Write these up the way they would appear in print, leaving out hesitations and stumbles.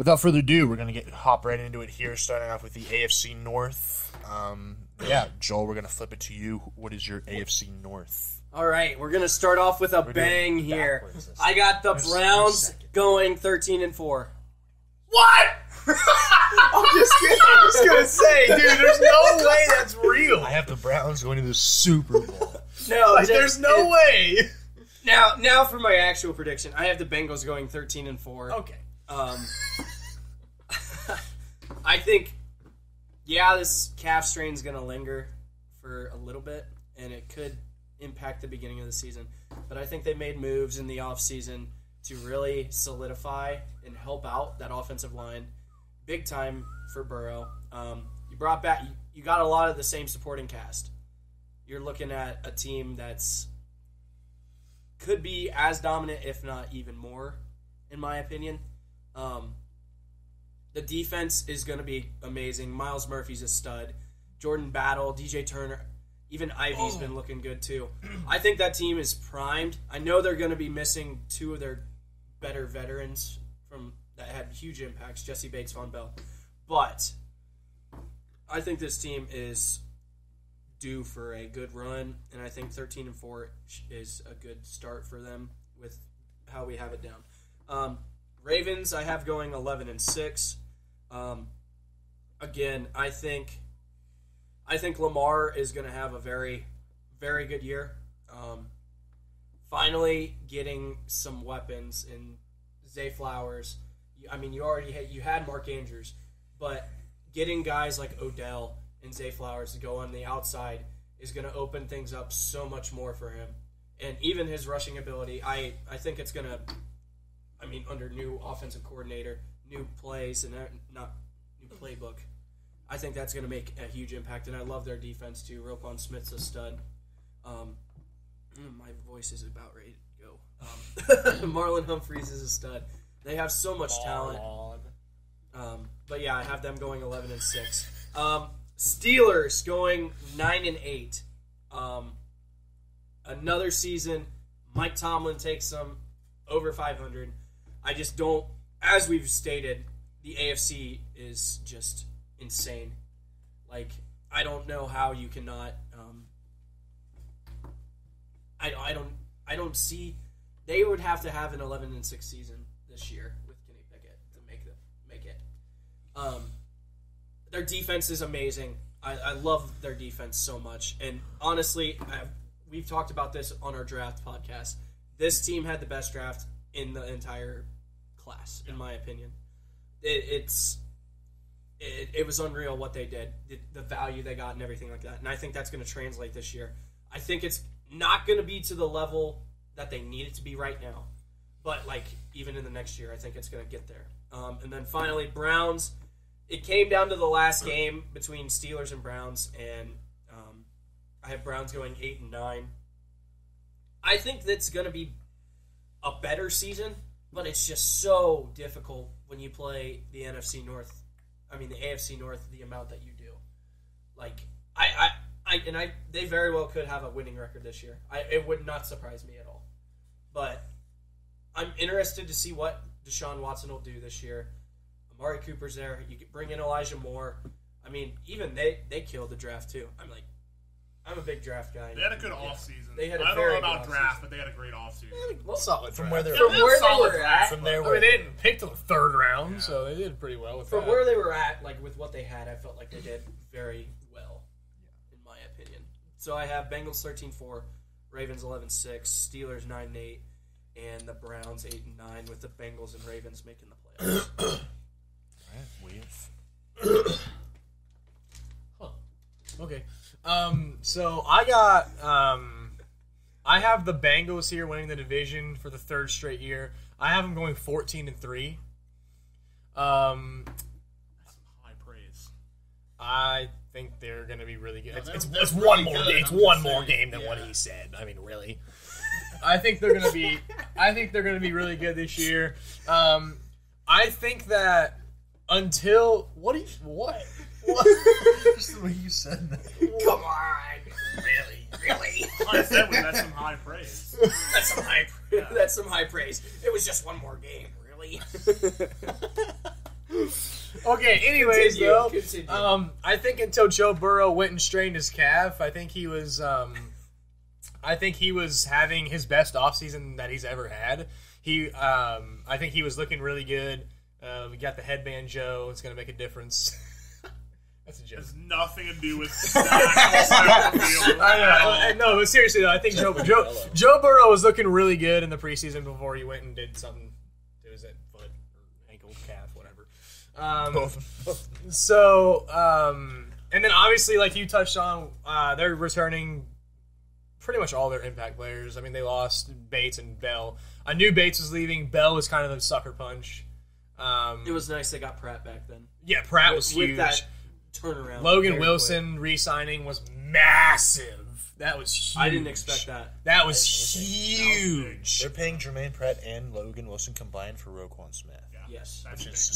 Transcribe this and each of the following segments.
without further ado, we're going to hop right into it here, starting off with the AFC North. Joel, we're going to flip it to you. What is your AFC North? All right, we're going to start off with a bang here. I got the Browns going 13-4. What? I'm just kidding. I was going to say, dude, there's no way that's real. I have the Browns going to the Super Bowl. There's no way. Now for my actual prediction, I have the Bengals going 13-4. Okay. I think, this calf strain's going to linger for a little bit, and it could impact the beginning of the season. But I think they made moves in the offseason to really solidify and help out that offensive line big time for Burrow. You brought back, you got a lot of the same supporting cast. You're looking at a team that's could be as dominant, if not even more, in my opinion. The defense is going to be amazing. Miles Murphy's a stud. Jordan Battle, DJ Turner, even Ivy's been looking good too. I think that team is primed. I know they're going to be missing two of their better veterans that had huge impacts, Jesse Bates, Von Bell. But I think this team is due for a good run, and I think 13-4 is a good start for them with how we have it down. Ravens, I have going 11-6. Again, I think Lamar is going to have a very, very good year. Finally, getting some weapons in Zay Flowers. I mean, you had Mark Andrews, but getting guys like Odell and Zay Flowers to go on the outside is going to open things up so much more for him. And even his rushing ability, I think it's going to, under new offensive coordinator, new plays, and not new playbook, I think that's going to make a huge impact. And I love their defense, too. Roquan Smith's a stud. My voice is about ready to go. Marlon Humphreys is a stud. They have so much talent. But yeah, I have them going 11-6. Steelers going 9-8. Another season, Mike Tomlin takes them over 500. I just don't, as we've stated, the AFC is just insane. Like, I don't know how you cannot. I don't see. They would have to have an 11-6 season this year with Kenny Pickett to make it. Their defense is amazing. I love their defense so much. And honestly, we've talked about this on our draft podcast. This team had the best draft in the entire class, in my opinion. It was unreal what they did, the value they got and everything like that. And I think that's going to translate this year. I think it's not going to be to the level that they need it to be right now. But, even in the next year, I think it's going to get there. And then finally, Browns. It came down to the last game between Steelers and Browns, and I have Browns going 8-9. I think that's going to be a better season, but it's just so difficult when you play the NFC North. The AFC North, the amount that you do. They very well could have a winning record this year. It would not surprise me at all. But I'm interested to see what Deshaun Watson will do this year. Amari Cooper's there. You could bring in Elijah Moore. Even they killed the draft too. I'm a big draft guy. They had a good offseason. I don't know about draft, but they had a great offseason. Solid from draft. where they were at. they didn't pick till the third round, so they did pretty well with that. From where they were at, with what they had, I felt like they did very well, in my opinion. So I have Bengals 13-4, Ravens 11-6, Steelers 9-8, and the Browns 8-9, with the Bengals and Ravens making the playoffs. Okay. So I got I have the Bengals here winning the division for the third straight year. I have them going 14-3. Some high praise. I think they're going to be really good. It's one more game. It's one more game than what he said. Really. I think they're going to be. I think they're going to be really good this year. I think that until what? Just the way you said that. Come on, really. I said that's some high praise. That's some high. That's some high praise. It was just one more game, really. Okay, anyways, Continue. I think until Joe Burrow went and strained his calf, I think he was having his best offseason that he's ever had. I think he was looking really good. We got the headband Joe. It's going to make a difference. That's a joke. Has nothing to do with I No, but seriously though, I think Joe Burrow was looking really good in the preseason before he went and did something to his foot or ankle, calf, whatever. And then obviously, like you touched on, they're returning pretty much all their impact players. I mean, they lost Bates and Bell. I knew Bates was leaving. Bell was kind of a sucker punch. It was nice they got Pratt back then. Yeah, Pratt was huge. With that turnaround. Logan Wilson re-signing was massive. That was huge. I didn't expect that. That was huge. They're paying Jermaine Pratt and Logan Wilson combined for Roquan Smith. Yeah, Yes.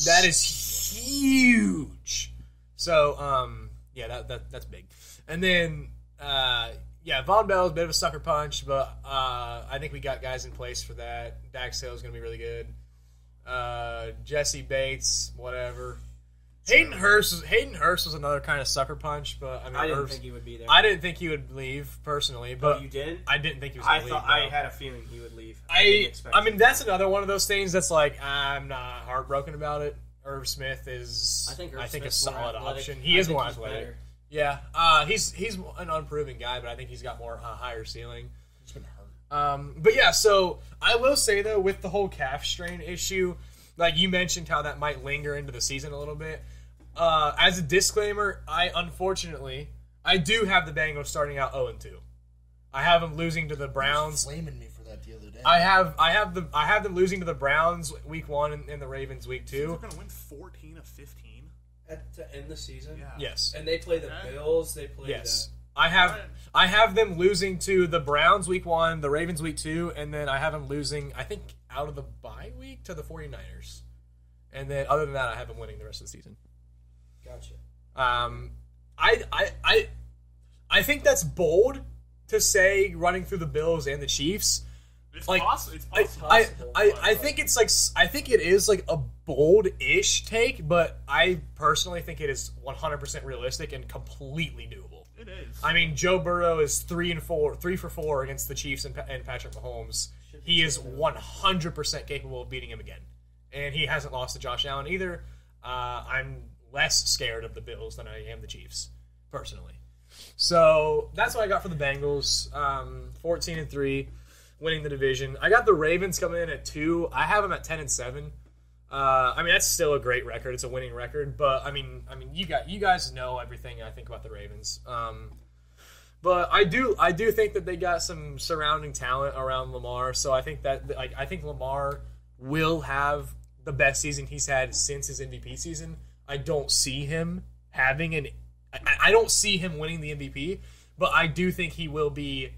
That is huge. So, that's big. And then, Von Bell is a bit of a sucker punch, but I think we got guys in place for that. Dax Hill is going to be really good. Jesse Bates, whatever. Hayden Hurst was another kind of sucker punch, but I didn't think he would be there. I didn't think he would leave personally, but you didn't? I didn't think he was going to leave. I had a feeling he would leave. I mean, that's another one of those things that's like I'm not heartbroken about it. Irv Smith is, I think a solid option. He is more athletic. Better. Yeah, he's an unproven guy, but I think he's got more higher ceiling. He's been hurt. But yeah, so I will say though, with the whole calf strain issue, like you mentioned how that might linger into the season a little bit. As a disclaimer, I do have the Bengals starting out 0-2. I have them losing to the Browns. Flaming me for that the other day. I have them losing to the Browns week 1 and the Ravens week 2. They're going to win 14 of 15 to end the season. Yeah. Yes. And they play the Bills. They play I have them losing to the Browns week 1, the Ravens week 2, and then I have them losing, I think, out of the bye week to the 49ers. And then other than that, I have them winning the rest of the season. Gotcha. I think that's bold to say running through the Bills and the Chiefs. It's like possible. I think it's like I think it is like a bold-ish take, but I personally think it is 100% realistic and completely doable. It is. I mean, Joe Burrow is 3 for 4 against the Chiefs and Patrick Mahomes. He is 100% capable of beating him again, and he hasn't lost to Josh Allen either. I'm less scared of the Bills than I am the Chiefs, personally. So that's what I got for the Bengals. 14-3, winning the division. I got the Ravens coming in at 2. I have them at 10-7. I mean, that's still a great record. It's a winning record, but I mean, you guys know everything I think about the Ravens. But I do think that they got some surrounding talent around Lamar. So I think that I think Lamar will have the best season he's had since his MVP season. I don't see him I don't see him winning the MVP, but I do think he will be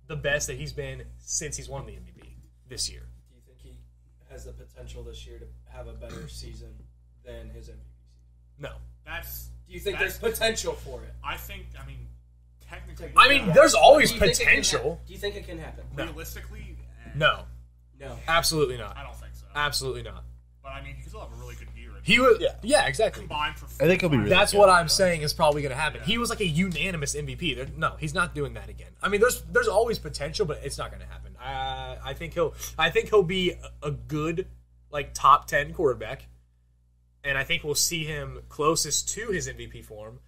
the best that he's been since he's won the MVP this year. Do you think he has the potential this year to have a better season than his MVP season? No. Do you think there's potential for it? Technically. I mean, there's always potential. Do you think it can happen? Realistically? No. No. Absolutely not. I don't think so. Absolutely not. But I mean, he could still have a really good year. He was, yeah, exactly. Combined for I think he'll be really That's good. what I'm saying is probably going to happen. Yeah. He was like a unanimous MVP. No, he's not doing that again. I mean, there's always potential, but it's not going to happen. I think he'll be a good like top 10 quarterback, and I think we'll see him closest to his MVP form.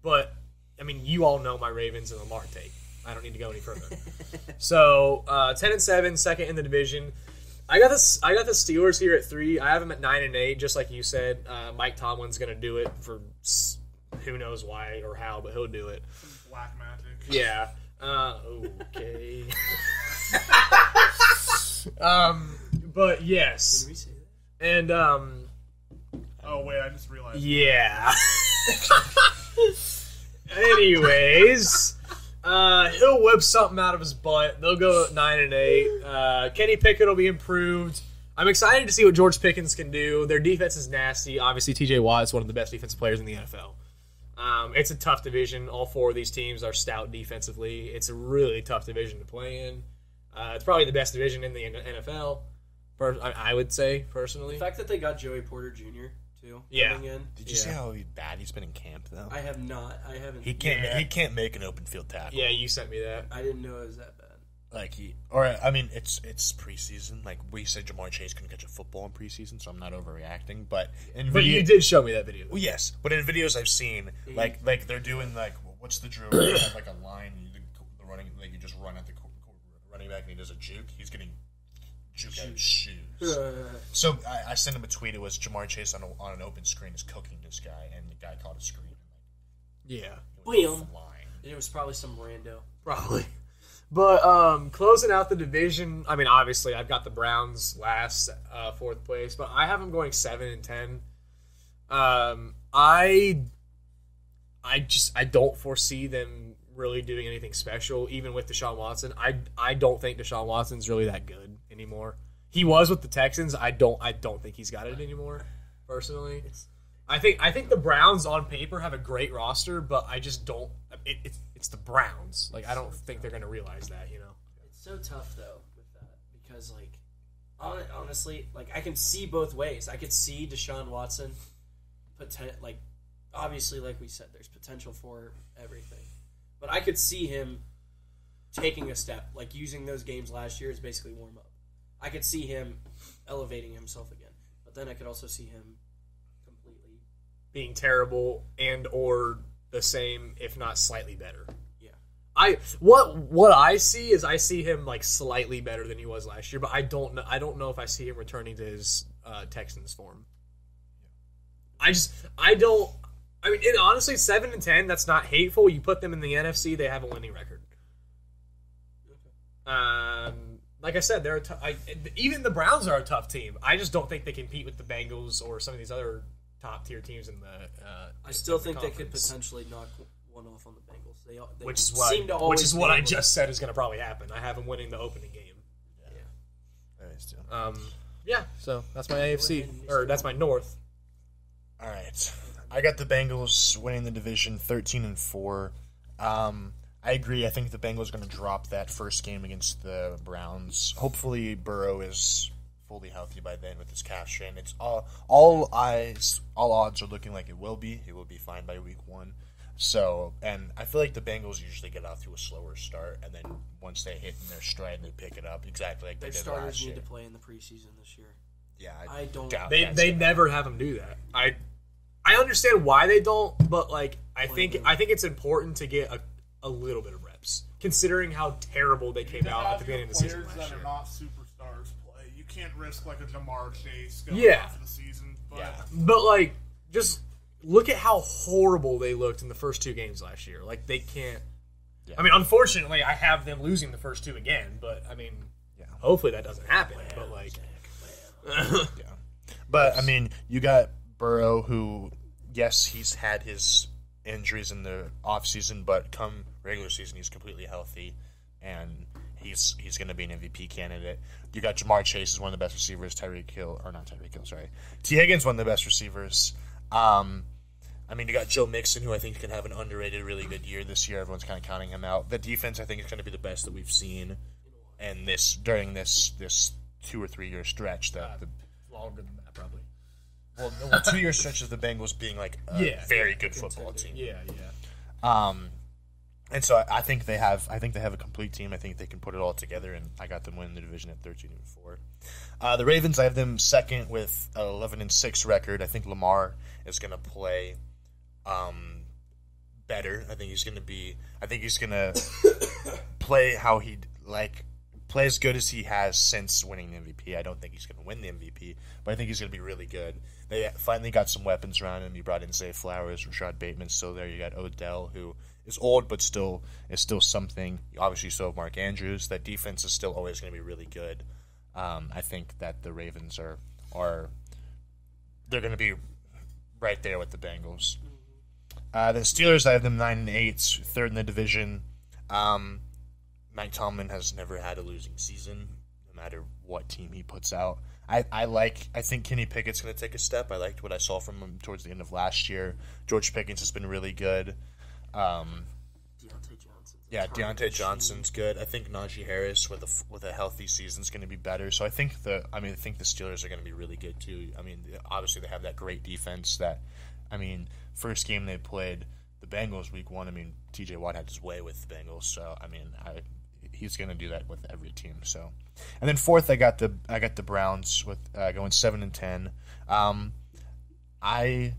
But I mean, you all know my Ravens and Lamar take. I don't need to go any further. So 10-7, second in the division. I got the Steelers here at 3. I have them at 9-8, just like you said. Mike Tomlin's going to do it for who knows why or how, but he'll do it. Some black magic. Yeah. Okay. But yes. Can we say that? And Oh wait, I just realized. yeah. Anyways. He'll whip something out of his butt. They'll go 9-8. Kenny Pickett will be improved. I'm excited to see what George Pickens can do. Their defense is nasty. Obviously, T.J. Watt is one of the best defensive players in the NFL. It's a tough division. All 4 of these teams are stout defensively. It's a really tough division to play in. It's probably the best division in the NFL, I would say, personally. The fact that they got Joey Porter Jr., too. Yeah. Coming in. Did you see how bad he's been in camp though? I have not. I haven't. He can't make an open field tackle. Yeah, you sent me that. I didn't know it was that bad. Like it's preseason. Like we said, Jamar Chase couldn't catch a football in preseason, so I'm not overreaching. But you did show me that video. Well, yes, but in videos I've seen, like they're doing like what's the drill? Where you have like a line, the running, like you just run at the running back, and he does a juke. He's getting juked out of his shoes. So I sent him a tweet. It was Jamar Chase on an open screen is cooking this guy, and the guy caught a screen. Yeah, Boom. It was probably some rando. Probably. But closing out the division, I mean, obviously, I've got the Browns last, 4th place, but I have them going 7-10. I don't foresee them really doing anything special, even with Deshaun Watson. I don't think Deshaun Watson's really that good anymore. He was with the Texans. I don't think he's got it anymore. Personally, I think the Browns on paper have a great roster, but I just don't. It's the Browns. Like I don't think they're going to realize that. You know, it's so tough though with that because like honestly, like I can see both ways. I could see Deshaun Watson, like obviously, like we said, there's potential for everything, but I could see him taking a step, like using those games last year as basically warm up. I could see him elevating himself again, but then I could also see him completely being terrible and or the same, if not slightly better. Yeah. What I see is I see him like slightly better than he was last year, but I don't know if I see him returning to his Texans form. I mean, honestly, 7-10. That's not hateful. You put them in the NFC, they have a winning record. Like I said, they're even the Browns are a tough team. I just don't think they compete with the Bengals or some of these other top tier teams in the. I still think they could potentially knock one off on the Bengals. They which is what I just said is going to probably happen. I have them winning the opening game. Yeah. Yeah. So that's my AFC, or that's my North. All right, I got the Bengals winning the division 13-4. I agree. I think the Bengals are going to drop that first game against the Browns. Hopefully, Burrow is fully healthy by then with his calf strain. It's all odds are looking like it will be. He will be fine by week 1. So, and I feel like the Bengals usually get off to a slower start, and then once they hit in their stride, they pick it up exactly like they did last year. Their starters need to play in the preseason this year. Yeah, I don't. They never have them do that. I understand why they don't, but like I think it's important to get a little bit of reps, considering how terrible they came out at the beginning of the season last year. Players that are not superstars play. You can't risk like a Jamar Chase going off the season. But like, just look at how horrible they looked in the first 2 games last year. Like they can't. Yeah. I mean, unfortunately, I have them losing the first 2 again. But I mean, hopefully that doesn't happen. But like, But I mean, you got Burrow, who yes, he's had his injuries in the offseason, but come regular season, he's completely healthy, and he's going to be an MVP candidate. You got Jamar Chase is one of the best receivers. T. Higgins, one of the best receivers. I mean, you got Joe Mixon, who I think can have an underrated, really good year this year. Everyone's kind of counting him out. The defense, I think, is going to be the best that we've seen in during this 2 or 3 year stretch. Longer than that, probably. Well, 2 year stretch of the Bengals being like a very good football team. Yeah. And so I think they have a complete team. I think they can put it all together, and I got them winning the division at 13-4. The Ravens, I have them second with an 11-6 record. I think Lamar is going to play better. I think he's going to play how play as good as he has since winning the MVP. I don't think he's going to win the MVP, but I think he's going to be really good. They finally got some weapons around him. You brought in Zay Flowers, Rashad Bateman's still there. You got Odell, who is old but still something. You obviously still have Mark Andrews. That defense is still always going to be really good. I think that the Ravens are they're going to be right there with the Bengals. The Steelers, I have them 9-8, third in the division. Mike Tomlin has never had a losing season, no matter what team he puts out. I think Kenny Pickett's going to take a step. I liked what I saw from him towards the end of last year. George Pickens has been really good. Deontay Johnson. Yeah, Deontay Johnson's good. I think Najee Harris with a healthy season is going to be better. So I think the Steelers are going to be really good too. I mean, obviously they have that great defense. First game they played the Bengals week 1. I mean, T.J. Watt had his way with the Bengals. So he's going to do that with every team. So, and then fourth I got the Browns with going 7-10. I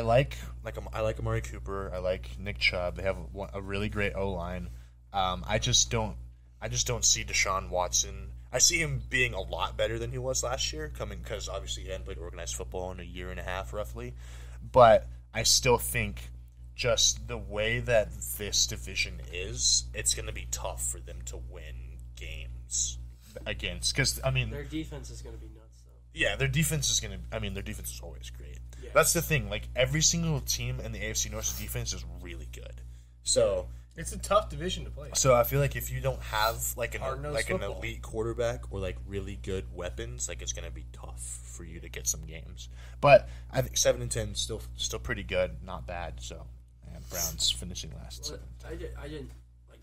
like Amari Cooper. I like Nick Chubb. They have a really great O-line. I just don't see Deshaun Watson. I see him being a lot better than he was last year, because obviously he hadn't played organized football in a year and a half roughly. But I still think just the way that this division is, it's going to be tough for them to win games against. Because their defense is going to be nuts, though. Yeah, their defense is their defense is always great. Yeah. That's the thing. Like, every single team in the AFC North's defense is really good. So it's a tough division to play. So I feel like if you don't have an elite quarterback or like really good weapons, like it's going to be tough for you to get some games. But I think 7-10 is still pretty good, not bad. So Browns finishing last. Well, I didn't like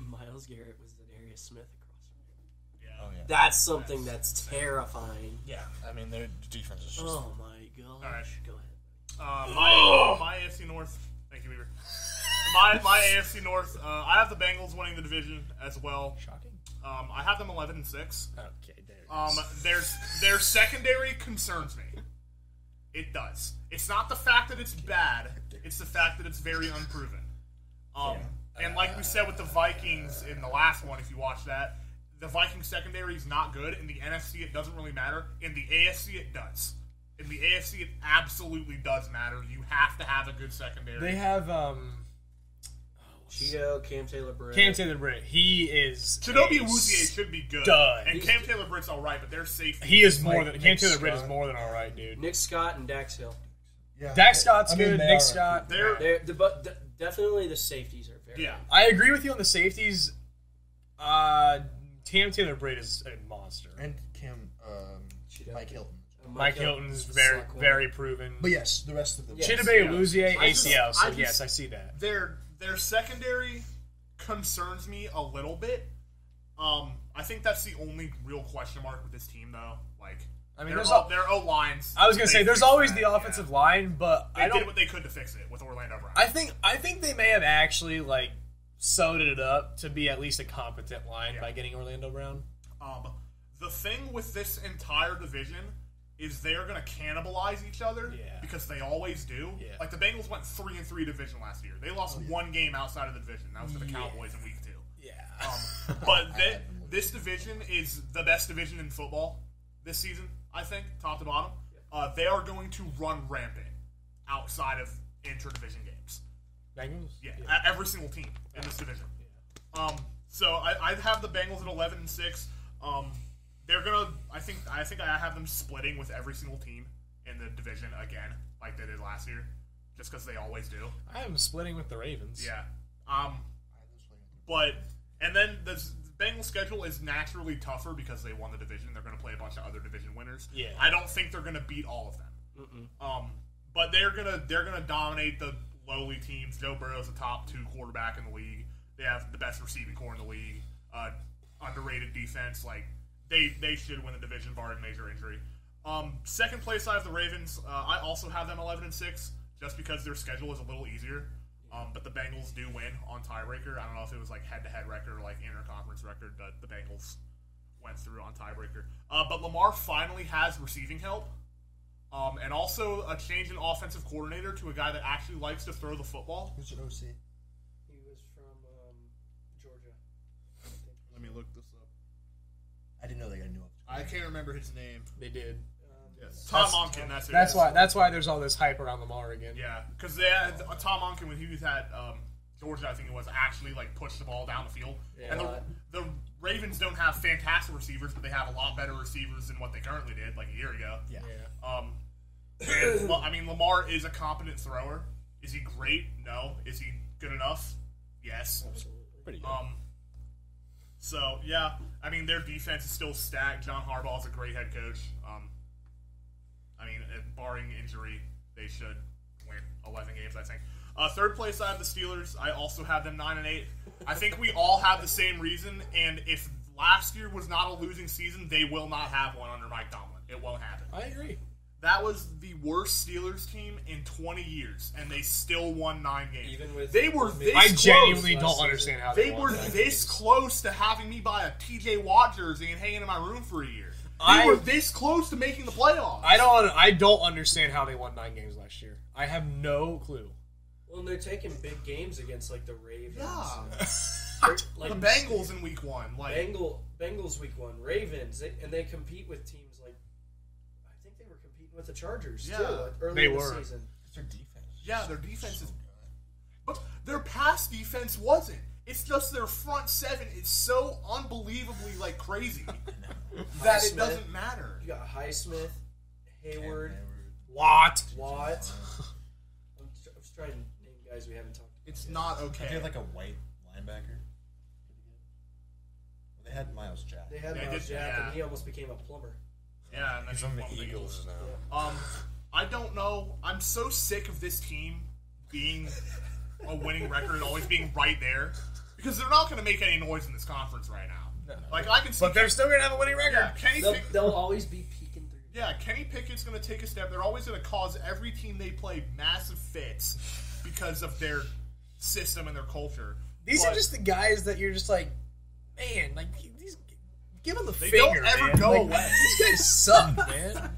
Myles Garrett was Darius Smith across from him. Yeah. Oh, yeah. That's something that's terrifying. Yeah, their defense is just. Oh my gosh! All right. Go ahead. My AFC North. Thank you, Weaver. My AFC North. I have the Bengals winning the division as well. Shocking. I have them 11-6. Okay, there it is. Their secondary concerns me. It does. It's not the fact that it's bad. It's the fact that it's very unproven. And like we said with the Vikings in the last one, if you watch that, the Vikings secondary is not good. In the NFC, it doesn't really matter. In the AFC, it does. In the AFC, it absolutely does matter. You have to have a good secondary. They have Cheeto, Cam Taylor-Britt. He is. Chidobe Awuzie should be good. Stud. And Cam Taylor-Britt's all right, but their safety. He is more than Cam Taylor-Britt is more than all right, dude. Nick Scott and Dax Hill. Yeah. Dax Scott's good. Nick Scott. But definitely the safeties are very. Yeah, I agree with you on the safeties. Cam Taylor-Britt is a monster, and Mike Hilton. Mike Hilton's very proven. But yes, the rest of them. Chidobe Awuzie ACL. So yes, I see that. Their secondary concerns me a little bit. I think that's the only real question mark with this team, though. Like, their O-lines. I was gonna say there's always the offensive line, but they did what they could to fix it with Orlando Brown. I think they may have actually sewed it up to be at least a competent line by getting Orlando Brown. The thing with this entire division is they're going to cannibalize each other because they always do. Yeah. Like the Bengals went 3-3 division last year. They lost one game outside of the division. That was to the Cowboys in week 2. Yeah. But this division is the best division in football this season, I think, top to bottom. They are going to run rampant outside of interdivision games. Bengals? Yeah. Every single team in this division. Yeah. So I have the Bengals at 11-6. They're gonna. I think I have them splitting with every single team in the division again, like they did last year, just because they always do. I am splitting with the Ravens. Yeah. But and then the Bengals schedule is naturally tougher because they won the division. They're going to play a bunch of other division winners. Yeah. I don't think they're going to beat all of them. But they're gonna dominate the lowly teams. Joe Burrow's the top 2 quarterback in the league. They have the best receiving core in the league. Underrated defense. Like. They should win the division barring major injury. Second place, I have the Ravens. I also have them 11-6, just because their schedule is a little easier. But the Bengals do win on tiebreaker. I don't know if it was like head-to-head record or like interconference record, but the Bengals went through on tiebreaker. But Lamar finally has receiving help, and also a change in offensive coordinator to a guy that actually likes to throw the football. Who's your OC? He was from Georgia. Let me look this up. I didn't know they got a new I can't remember his name. They did. Yes. Tom Monken, that's it. That's why there's all this hype around Lamar again. Yeah, because they had Tom Monken when he was at Georgia, I think it was, actually pushed the ball down the field. Yeah. And the Ravens don't have fantastic receivers, but they have a lot better receivers than what they currently did a year ago. Yeah. And, Lamar is a competent thrower. Is he great? No. Is he good enough? Yes. Absolutely. Pretty good. So, yeah, their defense is still stacked. John Harbaugh is a great head coach. Barring injury, they should win 11 games, I think. Third place, I have the Steelers. I also have them 9-8. I think we all have the same reason, and if last year was not a losing season, they will not have one under Mike Tomlin. It won't happen. I agree. That was the worst Steelers team in 20 years, and they still won 9 games. Even with they were this I close. genuinely don't understand how They were this close to having me buy a TJ Watt jersey and hang it in my room for a year. They were this close to making the playoffs. I don't understand how they won 9 games last year. I have no clue. Well, and they're taking big games against like the Ravens. Yeah. Like the Bengals in week 1. Like Bengals week 1. Ravens. They compete with teams like I think they were competing with the Chargers too early in the season. It's their defense. Yeah, their defense is but their pass defense wasn't. It's just their front 7 is so unbelievably like crazy that it doesn't matter. You got Highsmith, Hayward, Watt. I'm just trying to name guys we haven't talked about. It's not okay. They had like a white linebacker. They had Miles Jack. They had Miles Jack, and he almost became a plumber. Yeah, and then He's on the Eagles now. Yeah. I don't know. I'm so sick of this team being a winning record and always being right there because they're not going to make any noise in this conference right now. No. Like I can see, But they're still going to have a winning record. Yeah, They'll always be peeking through. Yeah, Kenny Pickett's going to take a step. They're always going to cause every team they play massive fits because of their system and their culture. These are just the guys that you're just like, man, like these. Give them the They finger. don't ever man. go like, away. These guys suck, man.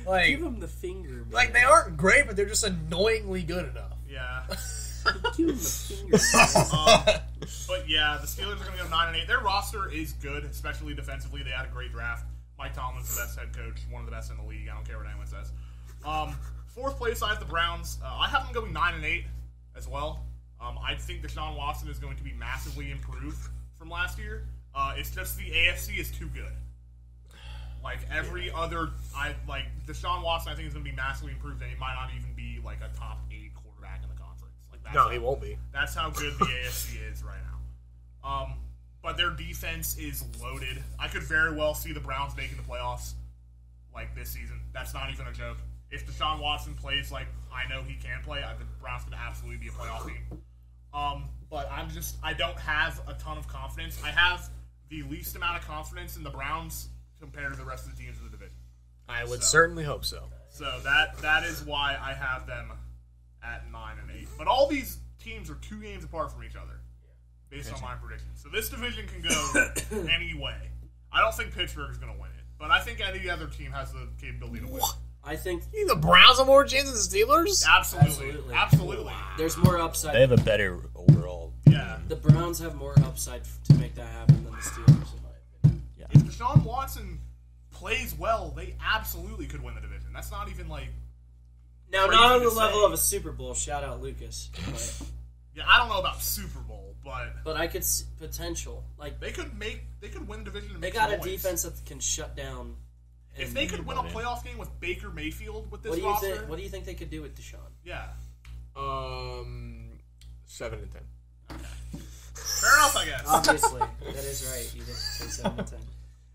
Like, Give them the finger, man. like they aren't great, but they're just annoyingly good enough. Yeah. Give them the finger. But yeah, the Steelers are going to go 9-8. Their roster is good, especially defensively. They had a great draft. Mike Tomlin's the best head coach, one of the best in the league. I don't care what anyone says. Fourth place, I have the Browns. I have them going 9-8 as well. I think Deshaun Watson is going to be massively improved from last year. It's just the AFC is too good. Like every other, Deshaun Watson, I think is going to be massively improved, and he might not even be like a top 8 quarterback in the conference. Like He won't be. That's how good the AFC is right now. But their defense is loaded. I could very well see the Browns making the playoffs like this season. That's not even a joke. If Deshaun Watson plays like I know he can play, the Browns could absolutely be a playoff team. But I don't have a ton of confidence. I have the least amount of confidence in the Browns compared to the rest of the teams in the division. I would certainly hope so. So that is why I have them at 9-8. But all these teams are 2 games apart from each other, based on my predictions. So this division can go any way. I don't think Pittsburgh is going to win it, but I think any other team has the capability to win. I think The Browns have more chance than the Steelers? Absolutely. there's more upside. They have a better overall. Yeah. The Browns have more upside to make that happen than the Steelers, in my opinion. If Deshaun Watson plays well, they absolutely could win the division. That's not even like. Now, crazy not on to the level say. of a Super Bowl. Shout out Lucas. Yeah, I don't know about Super Bowl, But I could see potential. Like they could win the division. And they make got a some noise. defense that can shut down. If they could win a playoff game with Baker Mayfield with this What do you roster, think? What do you think they could do with Deshaun? yeah, 7 and 10. fair enough, I guess. Obviously, that is right. You did say 7-10.